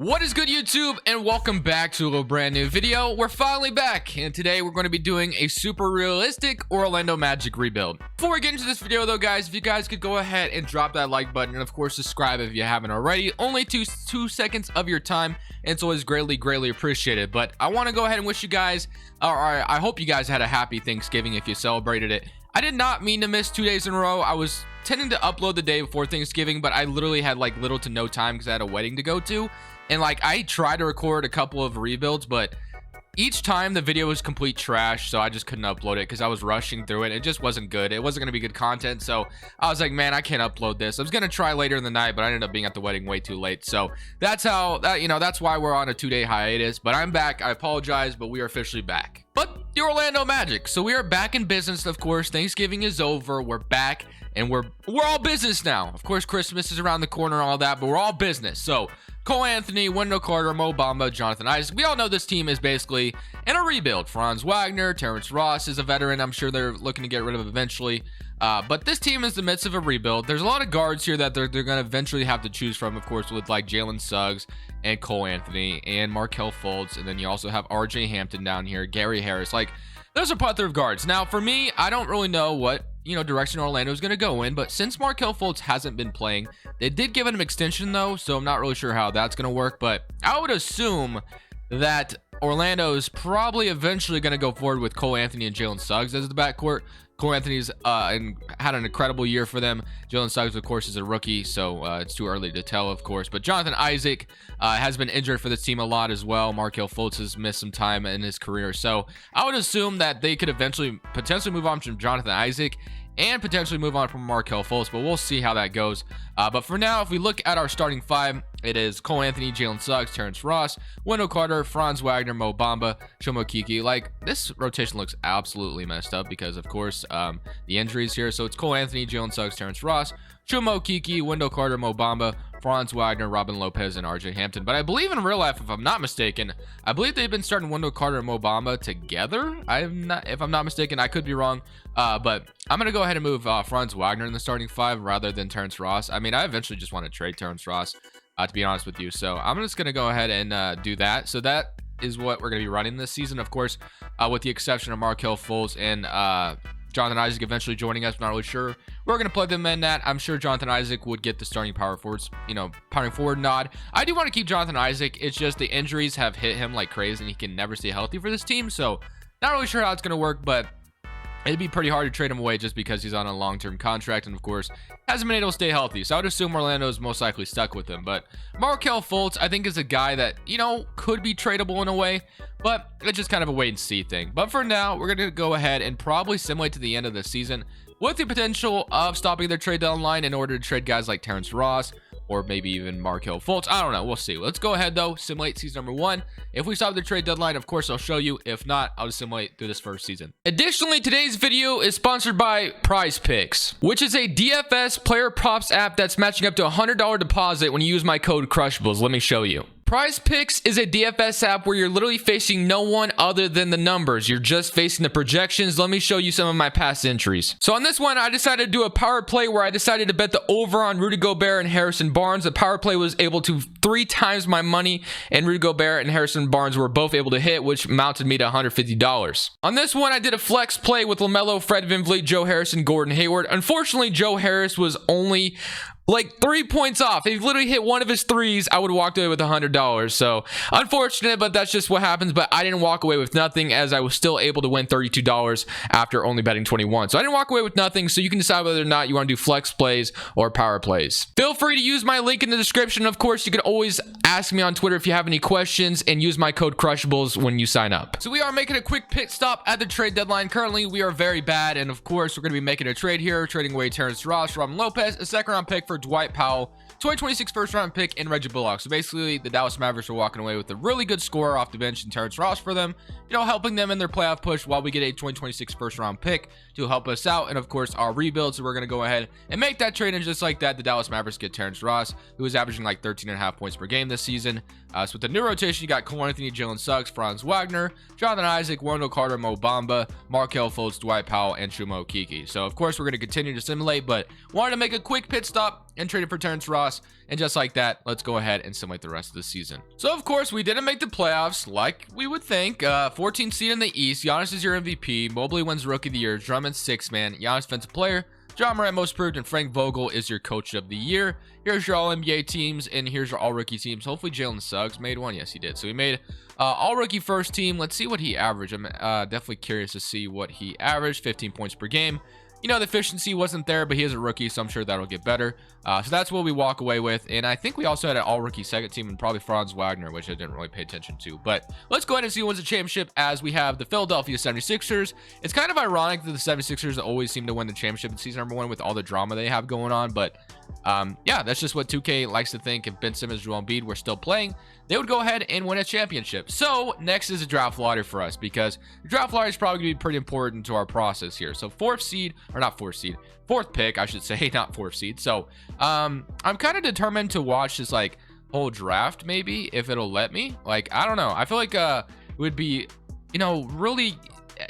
What is good, YouTube, and welcome back to a brand new video. We're finally back, and today we're going to be doing a super realistic Orlando Magic rebuild. Before we get into this video though, guys, if you guys could go ahead and drop that like button, and of course subscribe if you haven't already. Only two seconds of your time, and it's always greatly appreciated. But I want to go ahead and wish you guys, or I hope you guys had a happy Thanksgiving if you celebrated it. I did not mean to miss 2 days in a row. I was tending to upload the day before Thanksgiving, but I literally had like little to no time because I had a wedding to go to. And like I tried to record a couple of rebuilds, but each time the video was complete trash, so I just couldn't upload it because I was rushing through it. It just wasn't good. It wasn't going to be good content, so I was like, man, I can't upload this. I was going to try later in the night, but I ended up being at the wedding way too late. So that's how that, that's why we're on a 2-day hiatus. But I'm back. I apologize, but we are officially back. But the Orlando Magic, so we are back in business. Of course, Thanksgiving is over. We're back, and we're all business now. Of course, Christmas is around the corner and all that, but we're all business. So Cole Anthony, Wendell Carter, Mo Bamba, Jonathan Isaac. We all know this team is basically in a rebuild. Franz Wagner, Terrence Ross is a veteran. I'm sure they're looking to get rid of eventually. But this team is in the midst of a rebuild. There's a lot of guards here that they're going to eventually have to choose from, of course, with like Jalen Suggs and Cole Anthony and Markelle Fultz. And then you also have RJ Hampton down here, Gary Harris. Like, there's a plethora of guards. Now, for me, I don't really know what direction Orlando is going to go in, but since Markelle Fultz hasn't been playing, they did give him an extension though, so I'm not really sure how that's going to work, but I would assume that Orlando is probably eventually going to go forward with Cole Anthony and Jalen Suggs as the backcourt. Cole Anthony's had an incredible year for them. Jalen Suggs, of course, is a rookie, so it's too early to tell, of course. But Jonathan Isaac has been injured for this team a lot as well. Markelle Fultz has missed some time in his career, so I would assume that they could eventually potentially move on from Jonathan Isaac and potentially move on from Markelle Fultz, but we'll see how that goes. But for now, if we look at our starting five, it is Cole Anthony, Jalen Suggs, Terrence Ross, Wendell Carter, Franz Wagner, Mo Bamba, Chuma Okeke. Like, this rotation looks absolutely messed up because, of course, the injuries here. So it's Cole Anthony, Jalen Suggs, Terrence Ross, Chuma Okeke, Wendell Carter, Mo Bamba, Franz Wagner, Robin Lopez, and RJ Hampton. But I believe in real life, if I'm not mistaken, I believe they've been starting Wendell Carter and Mo Bamba together. If I'm not mistaken, I could be wrong. But I'm going to go ahead and move Franz Wagner in the starting five rather than Terrence Ross. I mean, I eventually just want to trade Terrence Ross, to be honest with you. So I'm just going to go ahead and do that. So that is what we're going to be running this season, of course, with the exception of Markelle Fultz and Jonathan Isaac eventually joining us. Not really sure we're going to plug them in that. I'm sure Jonathan Isaac would get the starting power forwards, power forward nod. I do want to keep Jonathan Isaac. It's just the injuries have hit him like crazy and he can never stay healthy for this team. So not really sure how it's going to work, but it'd be pretty hard to trade him away just because he's on a long-term contract and, of course, hasn't been able to stay healthy. So I would assume Orlando is most likely stuck with him. But Markelle Fultz, I think, is a guy that, could be tradable in a way, but it's just kind of a wait-and-see thing. But for now, we're going to go ahead and probably simulate to the end of the season with the potential of stopping their trade deadline in order to trade guys like Terrence Ross or maybe even Markelle Fultz. I don't know. We'll see. Let's go ahead, though. Simulate season number 1. If we stop the trade deadline, of course, I'll show you. If not, I'll just simulate through this first season. Additionally, today's video is sponsored by Prize Picks, which is a DFS player props app that's matching up to a $100 deposit when you use my code Crushables. Let me show you. Prize Picks is a DFS app where you're literally facing no one other than the numbers. You're just facing the projections. Let me show you some of my past entries. So on this one, I decided to do a power play where I decided to bet the over on Rudy Gobert and Harrison Barnes. The power play was able to 3 times my money, and Rudy Gobert and Harrison Barnes were both able to hit, which mounted me to $150. On this one, I did a flex play with LaMelo, Fred VanVleet, Joe Harris, and Gordon Hayward. Unfortunately, Joe Harris was only like 3 points off. If he literally hit one of his threes, I would have walked away with $100. So unfortunate, but that's just what happens. But I didn't walk away with nothing, as I was still able to win $32 after only betting 21. So I didn't walk away with nothing. So you can decide whether or not you want to do flex plays or power plays. Feel free to use my link in the description. Of course, you can always ask me on Twitter if you have any questions, and use my code Crushables when you sign up. So we are making a quick pit stop at the trade deadline. Currently, we are very bad, and of course, we're going to be making a trade here, trading away Terrence Ross, Robin Lopez, a second-round pick for Dwight Powell, 2026 first-round pick, and Reggie Bullock. So basically, the Dallas Mavericks are walking away with a really good scorer off the bench in Terrence Ross for them, helping them in their playoff push while we get a 2026 first-round pick to help us out, and of course, our rebuild. So we're going to go ahead and make that trade, and just like that, the Dallas Mavericks get Terrence Ross, who is averaging like 13.5 points per game this season. So with the new rotation, you got Cole Anthony, Jalen Suggs, Franz Wagner, Jonathan Isaac, Wendell Carter, Mo Bamba, Markelle Fultz, Dwight Powell, and Chuma Okeke. So of course, we're going to continue to simulate, but wanted to make a quick pit stop and traded for Terrence Ross. And just like that, let's go ahead and simulate the rest of the season. So, of course, we didn't make the playoffs like we would think. 14th seed in the East. Giannis is your MVP. Mobley wins Rookie of the Year. Drummond, 6th man. Giannis, Defensive Player. John Morant, Most Improved, and Frank Vogel is your Coach of the Year. Here's your All-NBA teams, and here's your All-Rookie teams. Hopefully, Jalen Suggs made one. Yes, he did. So, he made All-Rookie first team. Let's see what he averaged. I'm definitely curious to see what he averaged. 15 points per game. You know, the efficiency wasn't there, but he is a rookie, so I'm sure that'll get better. So that's what we walk away with. And I think we also had an all-rookie second team and probably Franz Wagner, which I didn't really pay attention to. But let's go ahead and see who wins the championship as we have the Philadelphia 76ers. It's kind of ironic that the 76ers always seem to win the championship in season number 1 with all the drama they have going on. But yeah, that's just what 2K likes to think. If Ben Simmons, Joel Embiid were still playing, they would go ahead and win a championship. So next is a draft lottery for us, because the draft lottery is probably going to be pretty important to our process here. So fourth pick, I should say, not fourth seed. So I'm kind of determined to watch this like whole draft, maybe, if it'll let me. Like, I don't know. I feel like it would be, you know, really,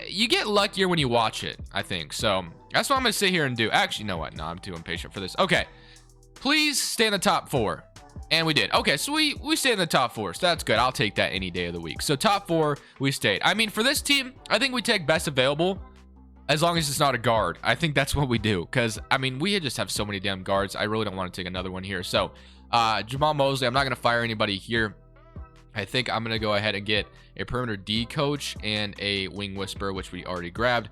you get luckier when you watch it, I think. So that's what I'm gonna sit here and do. Actually, you know what? No, I'm too impatient for this. Okay, please stay in the top 4. And we did. Okay, so we stayed in the top 4, so that's good. I'll take that any day of the week. So top 4, we stayed. I mean, for this team, I think we take best available, as long as it's not a guard. I think that's what we do, because, I mean, we just have so many damn guards. I really don't want to take another one here. So, Jamal Mosley, I'm not going to fire anybody here. I think I'm going to go ahead and get a perimeter D coach and a wing whisperer, which we already grabbed.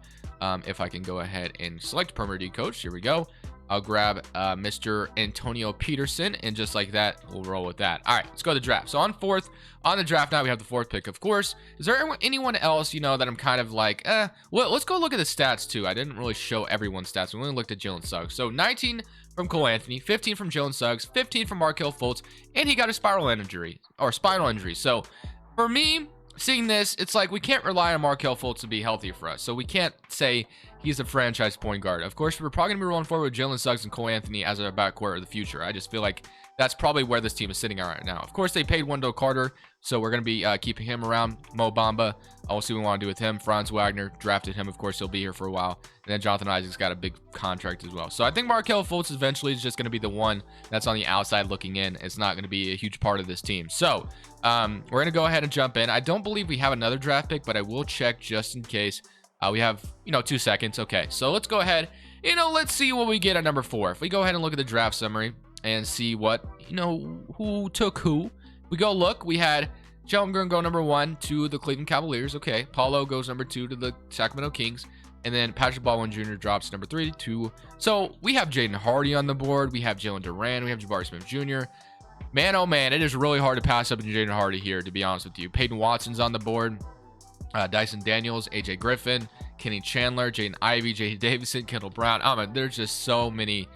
If I can go ahead and select perimeter D coach, here we go. I'll grab Mr. Antonio Peterson, and just like that, we'll roll with that. All right, let's go to the draft. So on the draft night, we have the 4th pick, of course. Is there anyone else, you know, that I'm kind of like, well, let's go look at the stats, too. I didn't really show everyone's stats. We only looked at Jalen Suggs. So 19 from Cole Anthony, 15 from Jalen Suggs, 15 from Markelle Fultz, and he got a spinal injury. So for me, seeing this, it's like we can't rely on Markelle Fultz to be healthy for us. So we can't say he's a franchise point guard. Of course, we're probably going to be rolling forward with Jalen Suggs and Cole Anthony as our backcourt of the future. I just feel like that's probably where this team is sitting at right now. Of course, they paid Wendell Carter, so we're going to be keeping him around. Mo Bamba, we'll see what we want to do with him. Franz Wagner, drafted him. Of course, he'll be here for a while. And then Jonathan Isaac's got a big contract as well. So I think Markelle Fultz eventually is just going to be the one that's on the outside looking in. It's not going to be a huge part of this team. So we're going to go ahead and jump in. I don't believe we have another draft pick, but I will check just in case. We have, 2 seconds. Okay, so let's go ahead. Let's see what we get at number 4. If we go ahead and look at the draft summary and see what, who took who. We go look. We had Jalen go number 1 to the Cleveland Cavaliers. Okay, Paulo goes number 2 to the Sacramento Kings. And then Patrick Baldwin Jr. drops number 3 to. So we have Jaden Hardy on the board. We have Jalen Duran. We have Jabari Smith Jr. Man, oh man, it is really hard to pass up on Jaden Hardy here, to be honest with you. Peyton Watson's on the board. Dyson Daniels, AJ Griffin, Kenny Chandler, Jaden Ivey, J.D. Davison, Kendall Brown. There's just so many.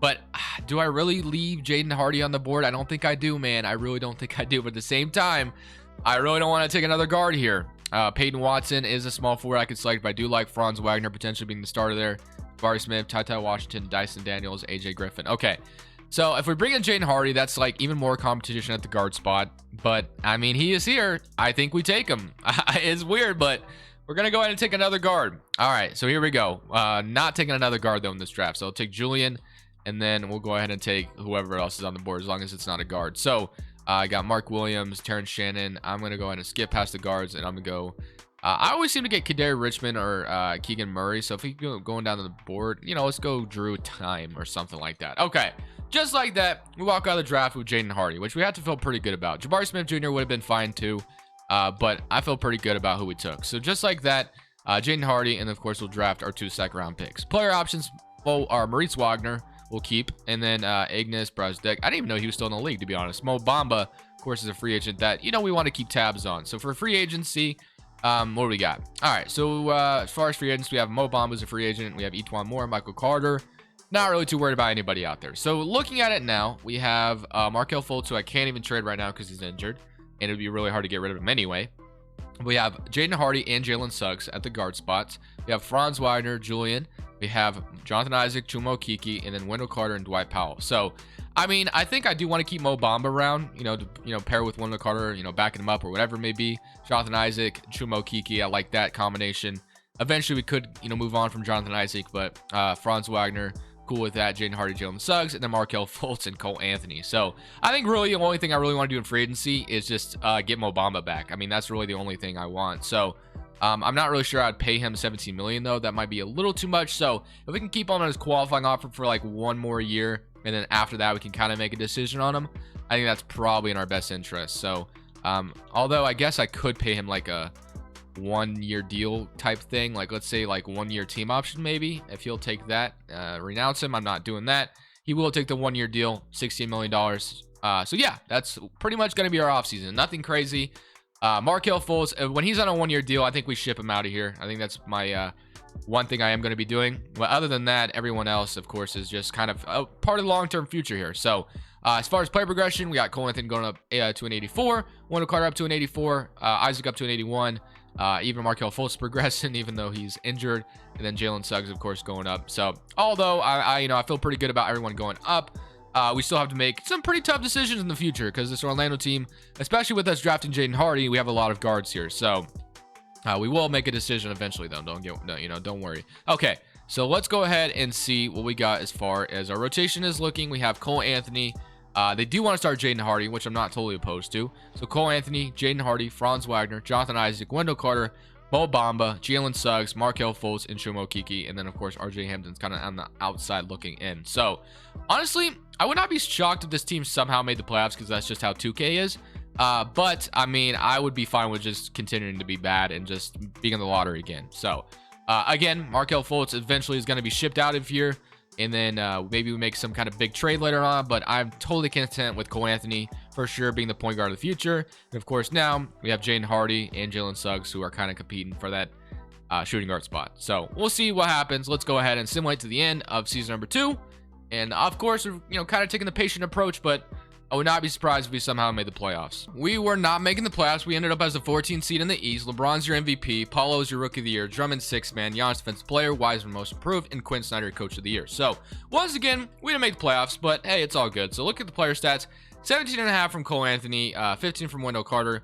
But do I really leave Jaden Hardy on the board? I don't think I do, man. I really don't think I do. But at the same time, I really don't want to take another guard here. Peyton Watson is a small forward I could select, but I do like Franz Wagner potentially being the starter there. Jabari Smith, Ty Washington, Dyson Daniels, AJ Griffin. Okay. So if we bring in Jaden Hardy, that's like even more competition at the guard spot. But I mean, he is here. I think we take him. It's weird, but we're going to go ahead and take another guard. All right, so here we go. Not taking another guard though in this draft. So I'll take Julian, and then we'll go ahead and take whoever else is on the board as long as it's not a guard. So I got Mark Williams, Terrence Shannon. I'm going to go ahead and skip past the guards, and I'm going to go. I always seem to get Kadari Richmond or Keegan Murray. So if we go going down the board, let's go Drew Time or something like that. Okay. Just like that, we walk out of the draft with Jaden Hardy, which we have to feel pretty good about. Jabari Smith Jr. would have been fine too, but I feel pretty good about who we took. So just like that, Jaden Hardy, and of course we'll draft our 2 second-round picks. Player options are Maurice Wagner, we'll keep, and then Ignas Brazdeik. I didn't even know he was still in the league, to be honest. Mo Bamba, of course, is a free agent that we want to keep tabs on. So for free agency, what do we got? All right, so as far as free agents, we have Mo Bamba as a free agent. We have Etwan Moore, Michael Carter. Not really too worried about anybody out there. So looking at it now, we have Markelle Fultz, who I can't even trade right now because he's injured, and it'd be really hard to get rid of him anyway. We have Jaden Hardy and Jalen Suggs at the guard spots. We have Franz Wagner, Julian. We have Jonathan Isaac, Chuma Okeke, and then Wendell Carter and Dwight Powell. So, I mean, I think I do want to keep Mo Bamba around, to pair with Wendell Carter, backing him up or whatever it may be. Jonathan Isaac, Chuma Okeke, I like that combination. Eventually, we could, move on from Jonathan Isaac, but Franz Wagner, cool with that. Jaden Hardy, Jalen Suggs, and then Markelle Fultz and Cole Anthony. So I think really the only thing I really want to do in free agency is just get Mo Bamba back. I mean, that's really the only thing I want. So I'm not really sure I'd pay him $17 million though. That might be a little too much. So if we can keep on his qualifying offer for like 1 more year, and then after that we can kind of make a decision on him, I think that's probably in our best interest. So although I guess I could pay him like a 1-year deal type thing, like let's say like 1-year team option maybe, if he'll take that. Renounce him, I'm not doing that. He will take the 1-year deal, $16 million. So yeah, that's pretty much going to be our offseason. Nothing crazy. Markelle Fultz, when he's on a 1-year deal, I think we ship him out of here. I think that's my one thing I am going to be doing. But other than that, everyone else, of course, is just kind of a part of the long-term future here. So as far as player progression, we got Cole Anthony going up to an 84, Wendell Carter up to an 84, Isaac up to an 81, even Markelle Fultz progressing, even though he's injured, and then Jalen Suggs, of course, going up. So although I feel pretty good about everyone going up, we still have to make some pretty tough decisions in the future because this Orlando team, especially with us drafting Jaden Hardy, we have a lot of guards here. So we will make a decision eventually, though. Don't worry. Okay, so let's go ahead and see what we got as far as our rotation is looking. We have Cole Anthony. They do want to start Jaden Hardy, which I'm not totally opposed to. So Cole Anthony, Jaden Hardy, Franz Wagner, Jonathan Isaac, Wendell Carter, Mo Bamba, Jalen Suggs, Markelle Fultz, and Shomo Kiki, and then of course RJ Hampton's kind of on the outside looking in. So honestly, I would not be shocked if this team somehow made the playoffs because that's just how 2K is. But I mean, I would be fine with just continuing to be bad and just being in the lottery again. So again, Markelle Fultz eventually is going to be shipped out of here, and then maybe we make some kind of big trade later on. But I'm totally content with Cole Anthony for sure being the point guard of the future. And of course, now we have Jaden Hardy and Jalen Suggs who are kind of competing for that shooting guard spot. So we'll see what happens. Let's go ahead and simulate to the end of season number 2. And of course, we're kind of taking the patient approach, but I would not be surprised if we somehow made the playoffs. We were not making the playoffs. We ended up as the 14th seed in the East. LeBron's your MVP. Paulo's your Rookie of the Year. Drummond's 6th man. Giannis Defensive Player. Wiseman Most Improved. And Quinn Snyder Coach of the Year. So once again, we didn't make the playoffs, but hey, it's all good. So look at the player stats. 17.5 from Cole Anthony. 15 from Wendell Carter.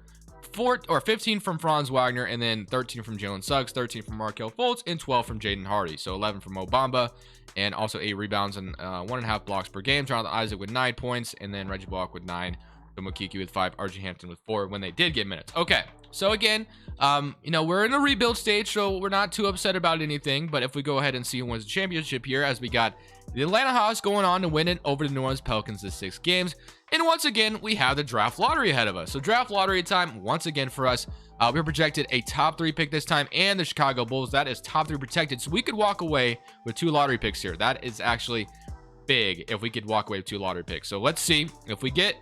15 from Franz Wagner, and then 13 from Jalen Suggs, 13 from Markelle Fultz, and 12 from Jaden Hardy. So 11 from Mo Bamba, and also 8 rebounds and 1.5 blocks per game. Jonathan Isaac with 9 points, and then Reggie Bullock with 9. Mokiki with 5, RJ Hampton with 4 when they did get minutes. Okay, so again, we're in a rebuild stage, so we're not too upset about anything. But if we go ahead and see who wins the championship here, as we got the Atlanta Hawks going on to win it over the New Orleans Pelicans in 6 games. And once again, we have the draft lottery ahead of us. So draft lottery time once again for us. We're projected a top 3 pick this time, and the Chicago Bulls. That is top 3 protected. So we could walk away with 2 lottery picks here. That is actually big if we could walk away with 2 lottery picks. So let's see if we get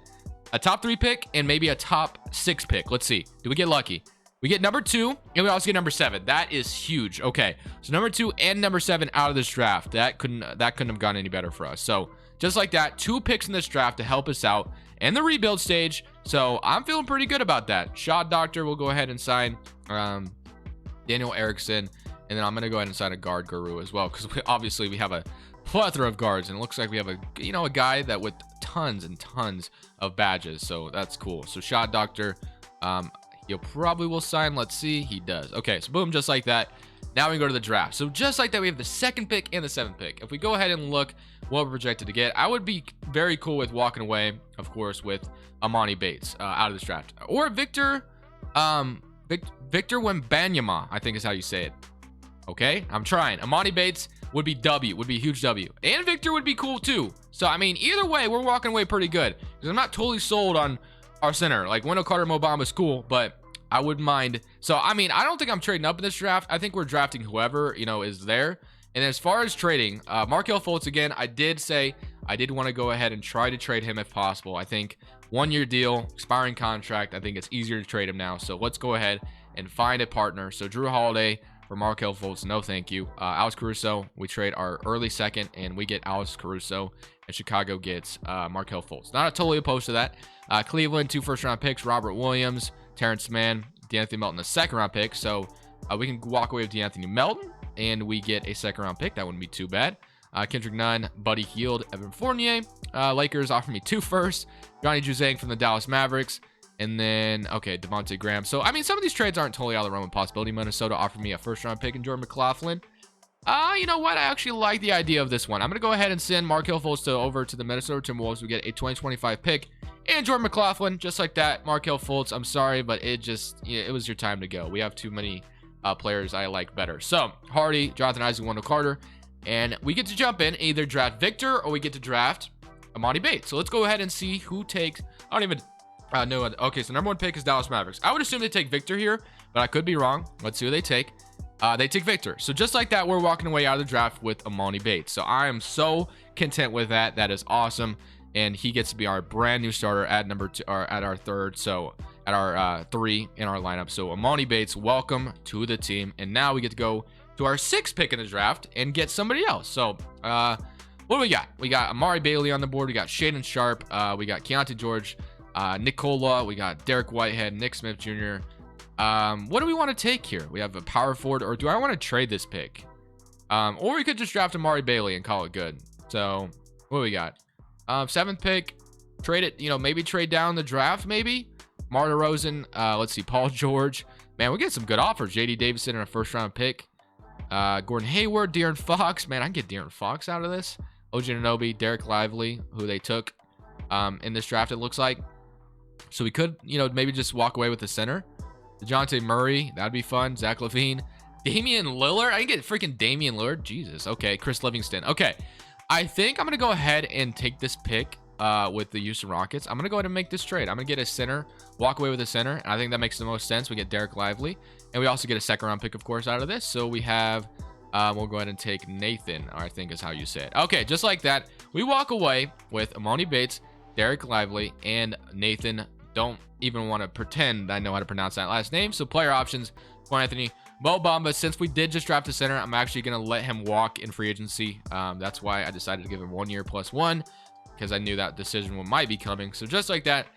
a top 3 pick and maybe a top 6 pick. Let's see. Do we get lucky? We get number 2, and we also get number 7. That is huge. Okay, so number 2 and number 7 out of this draft. That couldn't have gone any better for us. So just like that, 2 picks in this draft to help us out in the rebuild stage. So I'm feeling pretty good about that. Shot Doctor will go ahead and sign Daniel Erickson, and then I'm gonna go ahead and sign a guard guru as well, because obviously we have a plethora of guards, and it looks like we have a guy that with tons and tons of badges. So that's cool. So Shot Doctor, he'll probably will sign. Let's see. He does. Okay, so boom, just like that. Now we go to the draft. So just like that, we have the 2nd pick and the 7th pick. If we go ahead and look what we're projected to get, I would be very cool with walking away, of course, with Amani Bates out of this draft, or Victor Wembanyama, I think is how you say it. Okay, I'm trying. Amani Bates would be a huge W, and Victor would be cool too. So I mean, either way, we're walking away pretty good, because I'm not totally sold on our center. Like Wendell Carter, Mo Bamba is cool, but I wouldn't mind. So I mean, I don't think I'm trading up in this draft. I think we're drafting whoever is there. And as far as trading, Markelle Fultz, again, I did say I did want to go ahead and try to trade him if possible. I think 1-year deal, expiring contract. I think it's easier to trade him now. So let's go ahead and find a partner. So Drew Holiday for Markelle Fultz, no thank you. Alex Caruso, we trade our early 2nd, and we get Alex Caruso, and Chicago gets Markelle Fultz. Not totally opposed to that. Cleveland, 2 first-round picks, Robert Williams, Terrence Mann, DeAnthony Melton, a 2nd-round pick. So we can walk away with DeAnthony Melton, and we get a 2nd-round pick. That wouldn't be too bad. Kendrick Nunn, Buddy Hield, Evan Fournier. Lakers offer me 2 firsts. Johnny Juzang from the Dallas Mavericks. And then, okay, Devontae Graham. So, I mean, some of these trades aren't totally out of the realm of possibility. Minnesota offered me a 1st-round pick and Jordan McLaughlin. You know what? I actually like the idea of this one. I'm going to go ahead and send Markelle Fultz over to the Minnesota Timberwolves. We get a 2025 pick and Jordan McLaughlin, just like that. Markelle Fultz, I'm sorry, but it was your time to go. We have too many players I like better. So, Hardy, Jonathan Isaac, Wendell Carter, and we get to jump in, either draft Victor or we get to draft Emoni Bates. So, let's go ahead and see who takes. I don't even know. Okay, so number 1 pick is Dallas Mavericks. I would assume they take Victor here, but I could be wrong. Let's see who they take. They take Victor. So just like that, we're walking away out of the draft with Emoni Bates. So I am so content with that. That is awesome. And he gets to be our brand new starter at number 2, or at our 3rd. So at our 3 in our lineup. So Emoni Bates, welcome to the team. And now we get to go to our 6th pick in the draft and get somebody else. So what do we got? We got Amari Bailey on the board. We got Shaedon Sharpe. We got Keontae George, Nicola. We got Derek Whitehead, Nick Smith Jr., what do we want to take here? We have a power forward, or do I want to trade this pick? Or we could just draft Amari Bailey and call it good. So what do we got? 7th pick, trade it, maybe trade down the draft, maybe. Mar DeRozan, let's see, Paul George. Man, we get some good offers. JD Davison and a 1st round pick. Gordon Hayward, De'Aaron Fox. Man, I can get De'Aaron Fox out of this. OG Anunoby, Derek Lively, who they took in this draft, it looks like. So we could, maybe just walk away with the center. DeJounte Murray, that'd be fun. Zach LaVine. Damian Lillard. I can get freaking Damian Lillard. Jesus. Okay. Chris Livingston. Okay. I think I'm going to go ahead and take this pick with the Houston Rockets. I'm going to go ahead and make this trade. I'm going to get a center, walk away with a center. And I think that makes the most sense. We get Derek Lively. And we also get a 2nd round pick, of course, out of this. So we have, we'll go ahead and take Nathan, I think is how you say it. Okay. Just like that. We walk away with Emoni Bates, Derek Lively, and Nathan. Don't even want to pretend I know how to pronounce that last name. So player options, Cole Anthony, Mo Bamba. Since we did just draft a center, I'm actually going to let him walk in free agency. That's why I decided to give him 1 year plus 1, because I knew that decision might be coming. So just like that,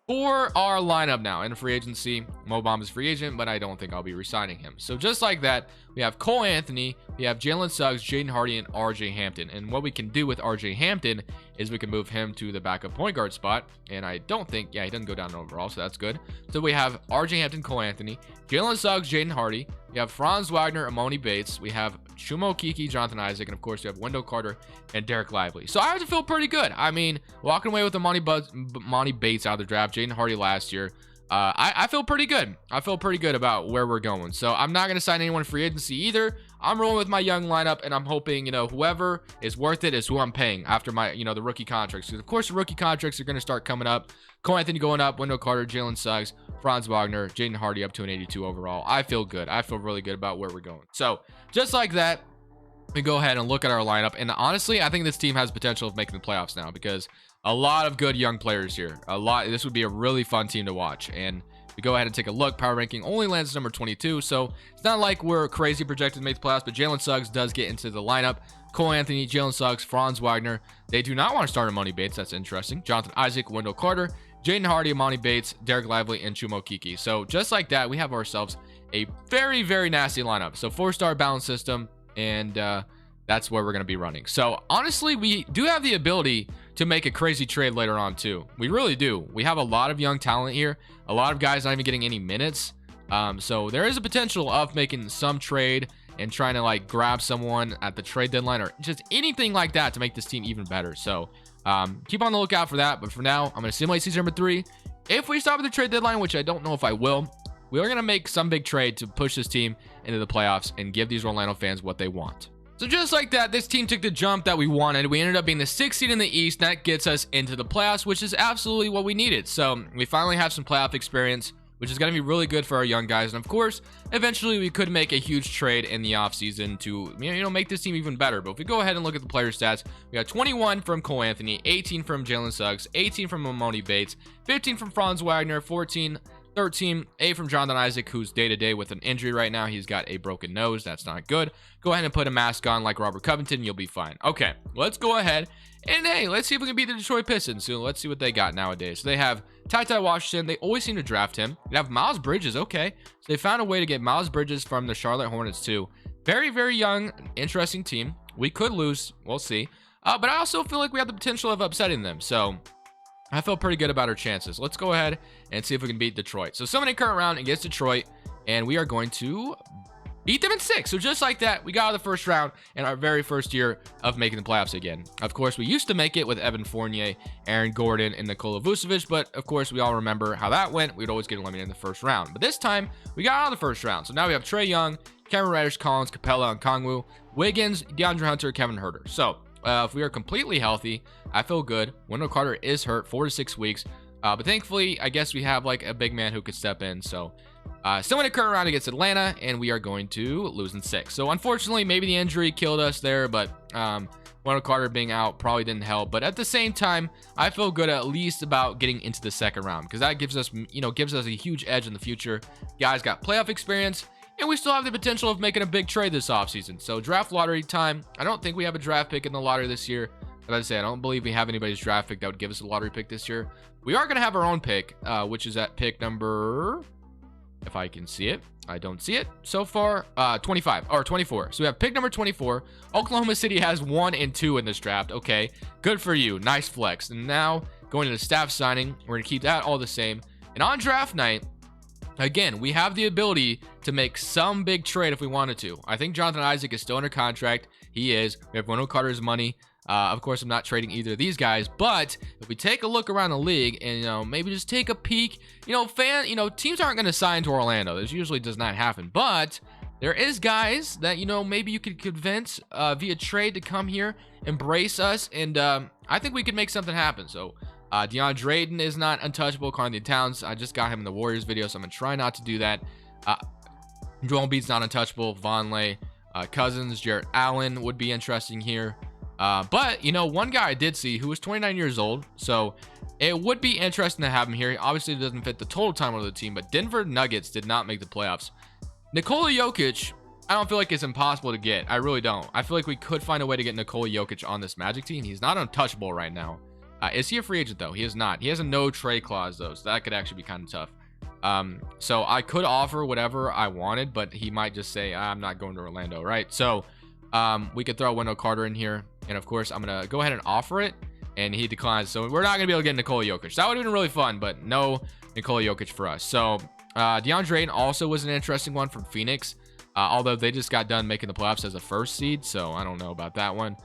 for our lineup now in free agency, Mo Bamba's free agent, but I don't think I'll be re-signing him. So just like that, we have Cole Anthony, we have Jalen Suggs, Jaden Hardy, and RJ Hampton. And what we can do with RJ Hampton is we can move him to the backup point guard spot. And I don't think, he doesn't go down overall, so that's good. So we have RJ Hampton, Cole Anthony, Jalen Suggs, Jaden Hardy. We have Franz Wagner, Emoni Bates. We have Chuma Okeke, Jonathan Isaac, and of course we have Wendell Carter and Derek Lively. So I have to feel pretty good. I mean, walking away with Emoni Bates out of the draft, Jaden Hardy last year. I feel pretty good. I feel pretty good about where we're going. So I'm not going to sign anyone free agency either. I'm rolling with my young lineup, and I'm hoping, whoever is worth it is who I'm paying after my, the rookie contracts. Because of course the rookie contracts are going to start coming up. Cole Anthony going up, Wendell Carter, Jalen Suggs, Franz Wagner, Jaden Hardy up to an 82 overall. I feel good. I feel really good about where we're going. So just like that, we go ahead and look at our lineup. And honestly, I think this team has potential of making the playoffs now, because a lot of good young players here. This would be a really fun team to watch. And we go ahead and take a look. Power ranking only lands number 22. So it's not like we're crazy projected to make the playoffs, but Jalen Suggs does get into the lineup. Cole Anthony, Jalen Suggs, Franz Wagner. They do not want to start Emoni Bates. That's interesting. Jonathan Isaac, Wendell Carter, Jaden Hardy, Emoni Bates, Derek Lively, and Chuma Okeke. So just like that, we have ourselves a very, very nasty lineup. So 4-star balance system, and that's where we're going to be running. So honestly, we do have the ability to make a crazy trade later on too. We really do. We have a lot of young talent here. A lot of guys not even getting any minutes. So there is a potential of making some trade and trying to grab someone at the trade deadline or just anything like that to make this team even better. So keep on the lookout for that. But for now, I'm going to simulate season number 3. If we stop at the trade deadline, which I don't know if I will, we are going to make some big trade to push this team into the playoffs and give these Orlando fans what they want. So just like that, this team took the jump that we wanted. We ended up being the 6th seed in the East. That gets us into the playoffs, which is absolutely what we needed. So we finally have some playoff experience, which is going to be really good for our young guys. And of course, eventually we could make a huge trade in the offseason to, make this team even better. But if we go ahead and look at the player stats, we got 21 from Cole Anthony, 18 from Jalen Suggs, 18 from Emoni Bates, 15 from Franz Wagner, 13, 8 from Jonathan Isaac, who's day-to-day with an injury right now. He's got a broken nose. That's not good. Go ahead and put a mask on like Robert Covington. You'll be fine. Okay, let's go ahead. And hey, let's see if we can beat the Detroit Pistons. So let's see what they got nowadays. So they have Ty Washington. They always seem to draft him. They have Miles Bridges. Okay, so they found a way to get Miles Bridges from the Charlotte Hornets too. Very, very young, interesting team. We could lose. We'll see. But I also feel like we have the potential of upsetting them. So I feel pretty good about our chances. Let's go ahead and see if we can beat Detroit. So summoning current round against Detroit, and we are going to beat them in 6. So just like that, we got out of the first round in our very first year of making the playoffs again. Of course, we used to make it with Evan Fournier, Aaron Gordon, and Nikola Vucevic, but of course, we all remember how that went. We'd always get eliminated in the first round. But this time, we got out of the first round. So now we have Trae Young, Cameron Reddish, Collins, Capella, and Kongwu, Wiggins, DeAndre Hunter, Kevin Huerter. So if we are completely healthy, I feel good. Wendell Carter is hurt 4 to 6 weeks. But thankfully, I guess we have like a big man who could step in. So still in the current round against Atlanta, and we are going to lose in 6. So unfortunately, maybe the injury killed us there, but Wendell Carter being out probably didn't help. But at the same time, I feel good at least about getting into the second round, because that gives us, gives us a huge edge in the future. Guys got playoff experience, and we still have the potential of making a big trade this offseason. So draft lottery time. I don't think we have a draft pick in the lottery this year. As I say, I don't believe we have anybody's draft pick that would give us a lottery pick this year. We are going to have our own pick, which is at pick number, if I can see it. I don't see it so far. 25 or 24. So we have pick number 24. Oklahoma City has 1 and 2 in this draft. Okay, good for you. Nice flex. And now going to the staff signing, we're going to keep that all the same. And on draft night, again, we have the ability to make some big trade if we wanted to. I think Jonathan Isaac is still under contract. He is. We have Wendell Carter's money. Of course, I'm not trading either of these guys, but if we take a look around the league and, maybe just take a peek, teams aren't going to sign to Orlando. This usually does not happen, but there is guys that, maybe you could convince via trade to come here, embrace us, and I think we could make something happen. So DeAndre Ayton is not untouchable. Karl-Anthony Towns, I just got him in the Warriors video, so I'm going to try not to do that. Joel Embiid's not untouchable. Vonleh, Cousins, Jarrett Allen would be interesting here. But one guy I did see who was 29 years old, so it would be interesting to have him here. Obviously, it doesn't fit the total time of the team, but Denver Nuggets did not make the playoffs. Nikola Jokic, I don't feel like it's impossible to get. I really don't. I feel like we could find a way to get Nikola Jokic on this Magic team. He's not untouchable right now. Is he a free agent, though? He is not. He has a no trade clause, though, so that could actually be kind of tough. So I could offer whatever I wanted, but he might just say, I'm not going to Orlando, right? So we could throw Wendell Carter in here. And of course, I'm going to go ahead and offer it, and he declines. So we're not going to be able to get Nikola Jokic. That would have been really fun, but no Nikola Jokic for us. So DeAndre Ayton also was an interesting one from Phoenix, although they just got done making the playoffs as a first seed. So I don't know about that one.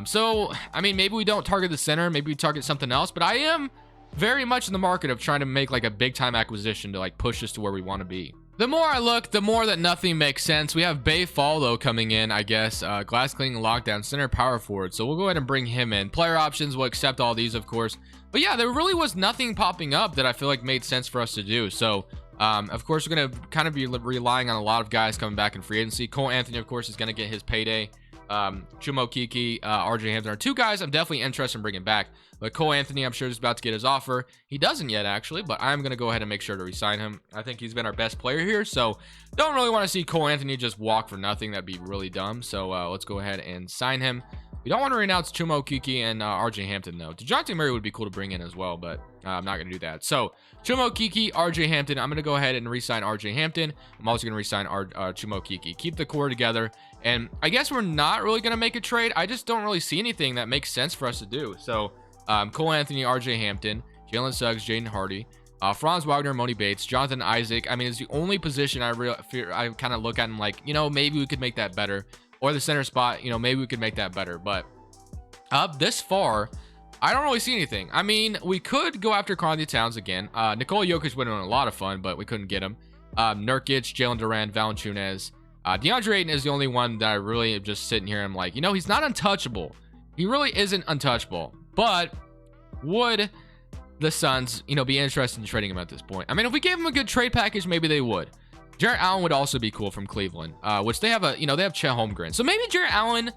So, I mean, maybe we don't target the center. Maybe we target something else. But I am very much in the market of trying to make like a big time acquisition to like push us to where we want to be. The more I look, the more that nothing makes sense. We have Bay Fall, though, coming in, I guess. Glass cleaning, lockdown, center, power forward. So we'll go ahead and bring him in. Player options, we'll accept all these, of course. But yeah, there really was nothing popping up that I feel like made sense for us to do. So, of course, we're going to kind of be relying on a lot of guys coming back in free agency. Cole Anthony, of course, is going to get his payday. Chuma Kiki, RJ Hampton are 2 guys I'm definitely interested in bringing back. But Cole Anthony, I'm sure, is about to get his offer. He doesn't yet, actually, but I'm going to go ahead and make sure to re-sign him. I think he's been our best player here, so don't really want to see Cole Anthony just walk for nothing. That'd be really dumb. So let's go ahead and sign him. We don't want to renounce Chuma Kiki and RJ Hampton, though. DeJounte Murray would be cool to bring in as well, but I'm not going to do that. So Chuma Kiki, RJ Hampton. I'm going to go ahead and re-sign RJ Hampton. I'm also going to re-sign Chuma Kiki. Keep the core together. And I guess we're not really going to make a trade. I just don't really see anything that makes sense for us to do. So Cole Anthony, RJ Hampton, Jalen Suggs, Jaden Hardy, Franz Wagner, Moni Bates, Jonathan Isaac. I mean, it's the only position I kind of look at and like, maybe we could make that better. Or the center spot, maybe we could make that better. But up this far, I don't really see anything. I mean, we could go after Karl-Anthony Towns again. Nikola Jokic would have been a lot of fun, but we couldn't get him. Nurkic, Jalen Duran, Valanciunas. DeAndre Ayton is the only one that I really am just sitting here and I'm like, he's not untouchable. He really isn't untouchable. But would the Suns, be interested in trading him at this point? I mean, if we gave him a good trade package, maybe they would. Jarrett Allen would also be cool from Cleveland, which they have they have Chet Holmgren. So maybe Jarrett Allen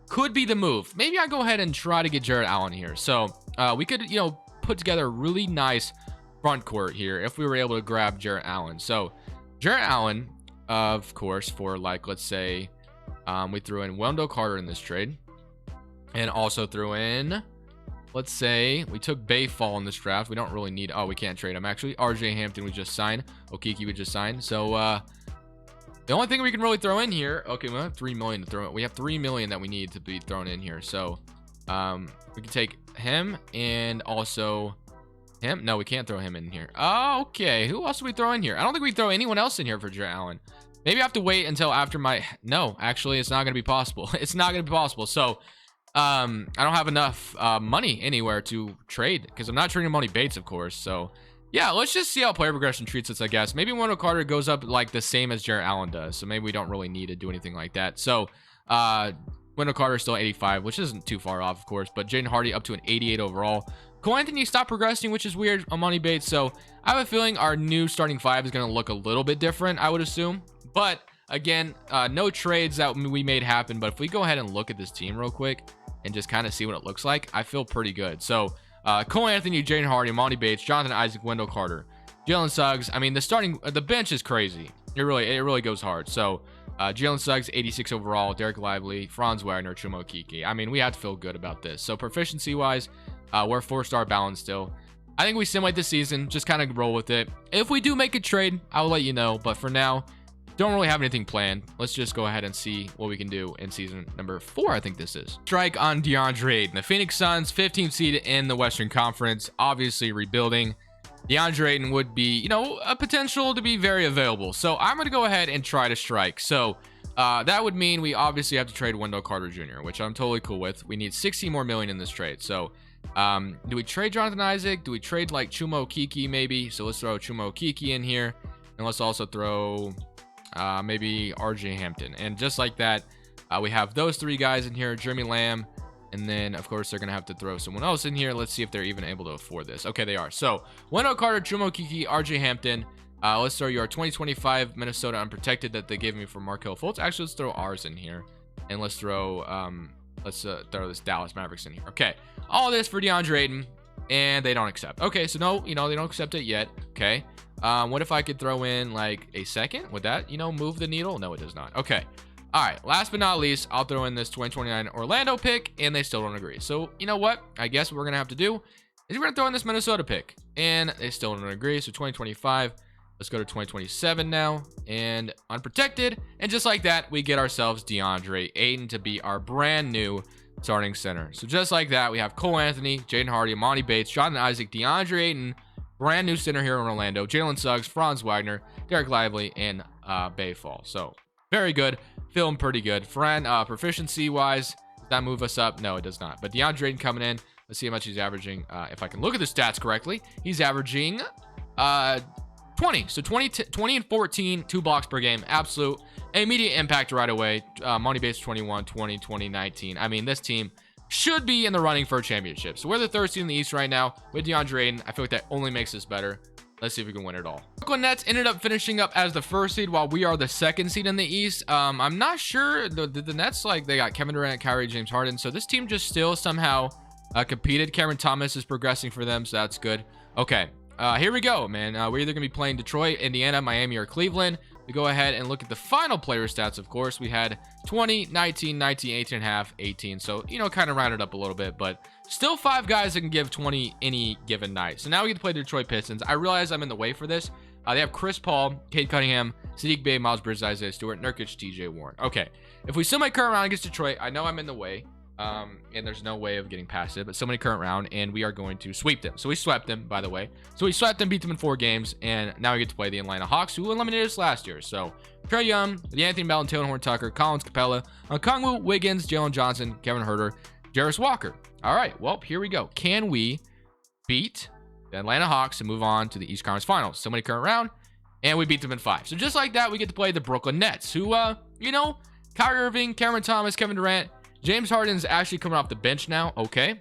could be the move. Maybe I go ahead and try to get Jarrett Allen here. So we could, put together a really nice front court here if we were able to grab Jarrett Allen. So Jarrett Allen, of course, for like, let's say we threw in Wendell Carter in this trade and also threw in, let's say we took Bay Fall in this draft. We don't really need, we can't trade him actually. RJ Hampton we just signed. Okiki we just signed. So the only thing we can really throw in here, okay, we have 3 million to throw in. We have 3 million that we need to be thrown in here. So we can take him and also him. No, we can't throw him in here. Oh, okay. Who else do we throw in here? I don't think we throw anyone else in here for Jarrett Allen. Maybe I have to wait until after my... No, actually, it's not going to be possible. It's not going to be possible. So, I don't have enough money anywhere to trade because I'm not trading money baits, of course. So, yeah, let's just see how player progression treats us, I guess. Maybe Wendell Carter goes up like the same as Jarrett Allen does. So, maybe we don't really need to do anything like that. So, Wendell Carter is still 85, which isn't too far off, of course. But Jaden Hardy up to an 88 overall. Cole Anthony stopped progressing, which is weird on money bait. So, I have a feeling our new starting five is going to look a little bit different, I would assume. But, again, no trades that we made happen. But if we go ahead and look at this team real quick and just kind of see what it looks like, I feel pretty good. So, Cole Anthony, Jaden Hardy, Monty Bates, Jonathan Isaac, Wendell Carter, Jalen Suggs. I mean, the bench is crazy. It really goes hard. So, Jalen Suggs, 86 overall, Derek Lively, Franz Wagner, Chumo Kiki. I mean, we have to feel good about this. So, proficiency-wise, we're 4-star balance still. I think we simulate this season, just kind of roll with it. If we do make a trade, I'll let you know. But for now, don't really have anything planned. Let's just go ahead and see what we can do in season number 4, I think this is. Strike on DeAndre Ayton. The Phoenix Suns, 15th seed in the Western Conference, obviously rebuilding. DeAndre Ayton would be, you know, a potential to be very available. So I'm going to go ahead and try to strike. So that would mean we obviously have to trade Wendell Carter Jr., which I'm totally cool with. We need 60 more million in this trade. So do we trade Jonathan Isaac? Do we trade like Chumo Kiki maybe? So let's throw Chumo Kiki in here. And let's also throw maybe RJ Hampton. And just like that, we have those 3 guys in here, Jeremy Lamb. And then, of course, they're going to have to throw someone else in here. Let's see if they're even able to afford this. Okay, they are. So, Wendell Carter, Chumo Kiki, RJ Hampton. Let's throw your 2025 Minnesota unprotected that they gave me for Markelle Fultz. Actually, let's throw ours in here. And let's throw this Dallas Mavericks in here. Okay, all this for DeAndre Ayton. And they don't accept. Okay, so no, they don't accept it yet. Okay. What if I could throw in like a second? Would that, move the needle? No, it does not. Okay. All right, last but not least, I'll throw in this 2029 Orlando pick, and they still don't agree. So, you know what? I guess what we're going to have to do is we're going to throw in this Minnesota pick, and they still don't agree. So, 2025, let's go to 2027 now, and unprotected. And just like that, we get ourselves DeAndre Ayton to be our brand new starting center. So, just like that, we have Cole Anthony, Jaden Hardy, Monty Bates, Jonathan Isaac, DeAndre Ayton, brand new center here in Orlando, Jalen Suggs, Franz Wagner, Derek Lively, and Bayfall. So, very good. Feeling pretty good. Fran, proficiency-wise, does that move us up? No, it does not. But DeAndre Ayton coming in. Let's see how much he's averaging. If I can look at the stats correctly, he's averaging 20. So 20 and 14, 2 blocks per game. Absolute immediate impact right away. Money base 21, 20, 20, 19. I mean, this team should be in the running for a championship. So we're the 3rd seed in the East right now with DeAndre Ayton. I feel like that only makes us better. Let's see if we can win it all. Brooklyn Nets ended up finishing up as the 1st seed while we are the 2nd seed in the East. I'm not sure. The Nets, they got Kevin Durant, Kyrie, James Harden. So this team just still somehow competed. Cameron Thomas is progressing for them, so that's good. Okay, here we go, man. We're either going to be playing Detroit, Indiana, Miami, or Cleveland. We go ahead and look at the final player stats, of course. We had 20, 19, 19, 18.5, 18. So, kind of rounded up a little bit, but still 5 guys that can give 20 any given night. So now we get to play the Detroit Pistons. I realize I'm in the way for this. They have Chris Paul, Cade Cunningham, Sadiq Bey, Miles Bridges, Isaiah Stewart, Nurkic, TJ Warren. Okay, if we still make current round against Detroit, I know I'm in the way. And there's no way of getting past it, but so many current round, and we are going to sweep them. So we swept them, by the way. So we swept them, beat them in 4 games, and now we get to play the Atlanta Hawks, who eliminated us last year. So Trae Young, the Anthony Melton, Taylor Horn Tucker, Collins Capella, Okongwu, Wiggins, Jalen Johnson, Kevin Huerter, Jarris Walker. All right, well, here we go. Can we beat the Atlanta Hawks and move on to the East Conference Finals? So many current round, and we beat them in 5. So just like that, we get to play the Brooklyn Nets, who, Kyrie Irving, Cameron Thomas, Kevin Durant, James Harden's actually coming off the bench now. Okay.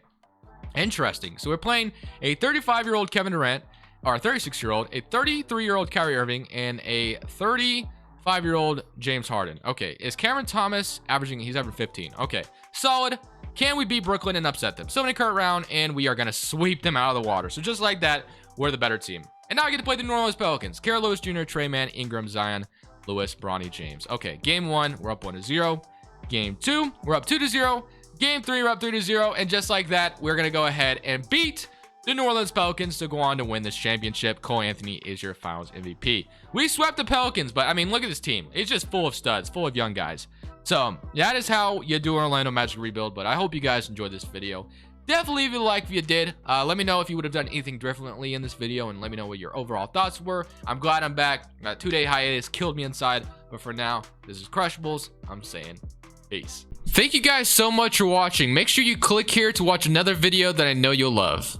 Interesting. So we're playing a 35-year-old Kevin Durant, or a 36-year-old, a 33-year-old Kyrie Irving, and a 35-year-old James Harden. Okay. Is Cameron Thomas averaging? He's averaging 15. Okay. Solid. Can we beat Brooklyn and upset them? So many current round, and we are going to sweep them out of the water. So just like that, we're the better team. And now I get to play the New Orleans Pelicans. Kara Lewis Jr., Trey Mann, Ingram, Zion, Lewis, Bronny James. Okay. Game 1, we're up 1-0. Game 2, we're up 2-0. Game 3, we're up 3-0. And just like that, we're going to go ahead and beat the New Orleans Pelicans to go on to win this championship. Cole Anthony is your finals MVP. We swept the Pelicans, but I mean, look at this team. It's just full of studs, full of young guys. So that is how you do an Orlando Magic rebuild. But I hope you guys enjoyed this video. Definitely leave a like if you did. Let me know if you would have done anything differently in this video, and let me know what your overall thoughts were. I'm glad I'm back. That 2-day hiatus killed me inside, but for now, this is Crushables. I'm saying peace. Thank you guys so much for watching. Make sure you click here to watch another video that I know you'll love.